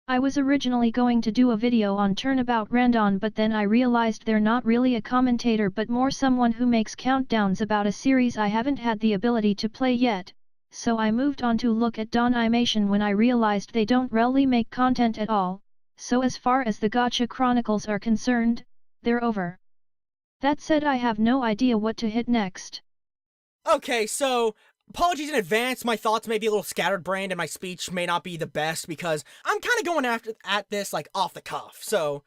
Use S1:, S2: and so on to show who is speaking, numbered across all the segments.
S1: I was originally going to do a video on Turnabout Randon, but then I realized they're not really a commentator but more someone who makes countdowns about a series I haven't had the ability to play yet, so I moved on to look at Donimation when I realized they don't really make content at all, so as far as the Gacha Chronicles are concerned, they're over. That said, I have no idea what to hit next.
S2: Okay, so apologies in advance, my thoughts may be a little scattered-brained and my speech may not be the best because I'm kind of going at this like off the cuff, so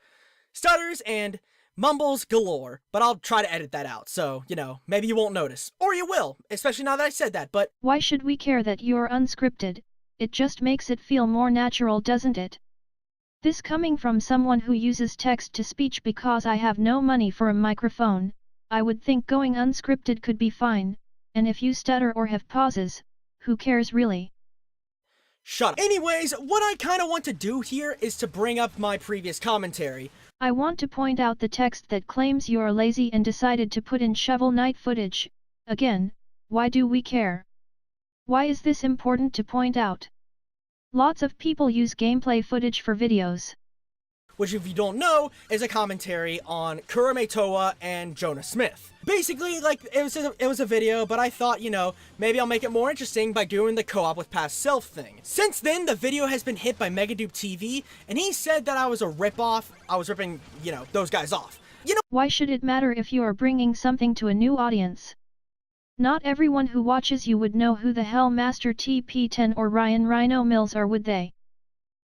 S2: stutters and mumbles galore, but I'll try to edit that out, so, you know, maybe you won't notice. Or you will, especially now that I said that, but
S1: why should we care that you're unscripted? It just makes it feel more natural, doesn't it? This coming from someone who uses text-to-speech because I have no money for a microphone, I would think going unscripted could be fine. And if you stutter or have pauses, who cares really?
S2: Shut up. Anyways, what I kinda want to do here is to bring up my previous commentary.
S1: I want to point out the text that claims you're lazy and decided to put in Shovel Knight footage. Again, why do we care? Why is this important to point out? Lots of people use gameplay footage for videos.
S2: Which, if you don't know, is a commentary on Kurame Toa and Jonah Smith. Basically, like, it was a video, but I thought, you know, maybe I'll make it more interesting by doing the co-op with past self thing. Since then, the video has been hit by Megadupe TV, and he said that I was a ripoff. I was ripping, you know, those guys off. You know,
S1: why should it matter if you are bringing something to a new audience? Not everyone who watches you would know who the hell Master TP10 or Ryan Rhino Mills are, would they?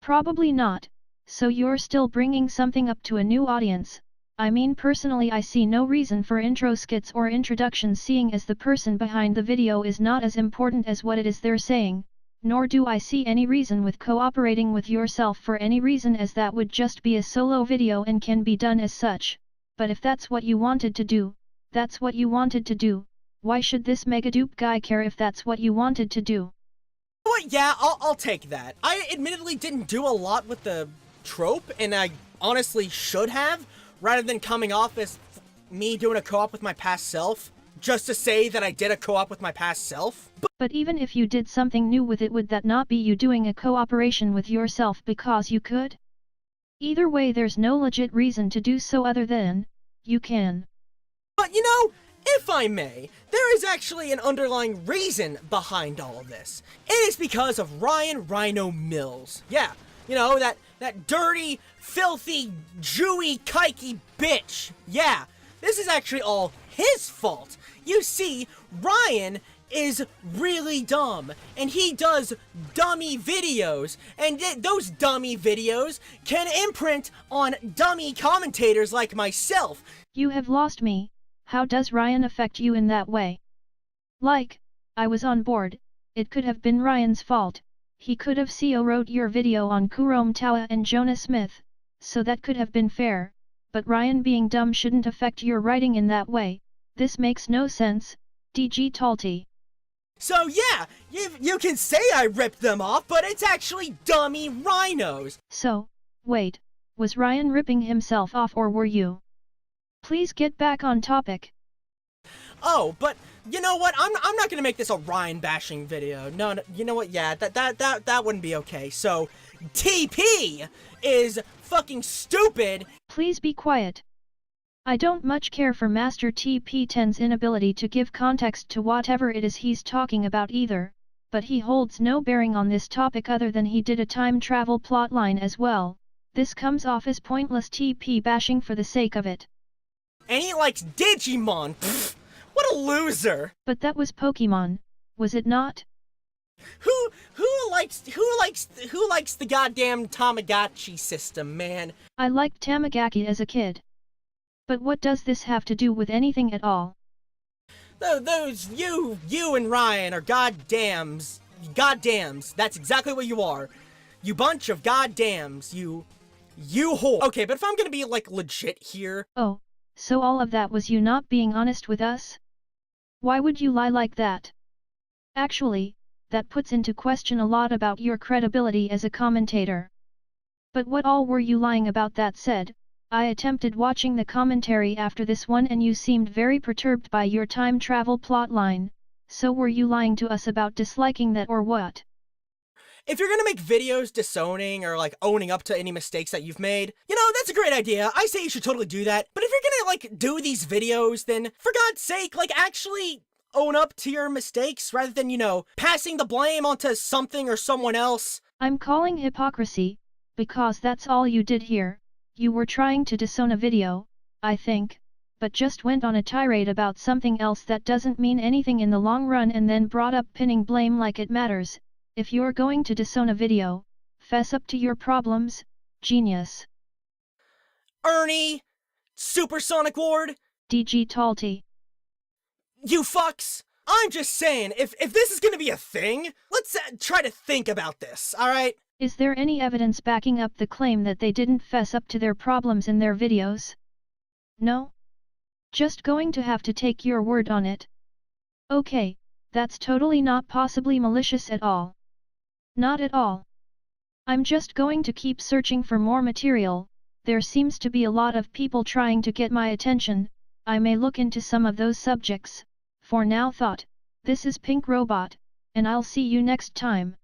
S1: Probably not. So you're still bringing something up to a new audience. I mean, personally, I see no reason for intro skits or introductions, seeing as the person behind the video is not as important as what it is they're saying, nor do I see any reason with cooperating with yourself for any reason, as that would just be a solo video and can be done as such. But if that's what you wanted to do, that's what you wanted to do. Why should this Megadupe guy care if that's what you wanted to do?
S2: What? Yeah, I'll take that. I admittedly didn't do a lot with the trope, and I honestly should have, rather than coming off as me doing a co-op with my past self, just to say that I did a co-op with my past self.
S1: But even if you did something new with it, would that not be you doing a cooperation with yourself because you could? Either way, there's no legit reason to do so other than, you can.
S2: But you know, if I may, there is actually an underlying reason behind all of this. It is because of Ryan Rhino Mills. Yeah, you know, that dirty, filthy, Jewy, kikey bitch. Yeah, this is actually all his fault. You see, Ryan is really dumb, and he does dummy videos, and those dummy videos can imprint on dummy commentators like myself.
S1: You have lost me. How does Ryan affect you in that way? Like, I was on board, it could have been Ryan's fault. He could have wrote your video on Kurame Toa and Jonah Smith, so that could have been fair, but Ryan being dumb shouldn't affect your writing in that way. This makes no sense, DigitalTy.
S2: So yeah, you can say I ripped them off, but it's actually dummy rhinos.
S1: So, wait, was Ryan ripping himself off or were you? Please get back on topic.
S2: Oh, but you know what? I'm not gonna make this a Ryan bashing video. No, you know what? Yeah, that wouldn't be okay. So, TP is fucking stupid.
S1: Please be quiet. I don't much care for Master TP10's inability to give context to whatever it is he's talking about either, but he holds no bearing on this topic other than he did a time travel plotline as well. This comes off as pointless TP bashing for the sake of it.
S2: And he likes Digimon. Pfft, what a loser.
S1: But that was Pokemon, was it not?
S2: Who likes the goddamn Tamagotchi system, man?
S1: I liked Tamagotchi as a kid. But what does this have to do with anything at all?
S2: Those you and Ryan are goddams. Goddams. That's exactly what you are. You bunch of goddams. You whore. Okay, but if I'm gonna be like legit here.
S1: Oh, so all of that was you not being honest with us? Why would you lie like that? Actually, that puts into question a lot about your credibility as a commentator. But what all were you lying about? That said, I attempted watching the commentary after this one and you seemed very perturbed by your time travel plotline, so were you lying to us about disliking that or what?
S2: if you're gonna make videos disowning or like owning up to any mistakes that you've made, you know, that's a great idea. I say you should totally do that. But if you're gonna like do these videos, then for God's sake, like actually own up to your mistakes rather than, you know, passing the blame onto something or someone else.
S1: I'm calling hypocrisy, because that's all you did here. You were trying to disown a video, I think, but just went on a tirade about something else that doesn't mean anything in the long run and then brought up pinning blame like it matters. If you're going to disown a video, fess up to your problems, genius.
S2: Ernie, Supersonic Ward,
S1: DigitalTy.
S2: you fucks. I'm just saying, if this is gonna be a thing, let's try to think about this, alright?
S1: Is there any evidence backing up the claim that they didn't fess up to their problems in their videos? No? Just going to have to take your word on it. Okay, that's totally not possibly malicious at all. Not at all. I'm just going to keep searching for more material. There seems to be a lot of people trying to get my attention. I may look into some of those subjects. For now thought, this is Pink Robot, and I'll see you next time.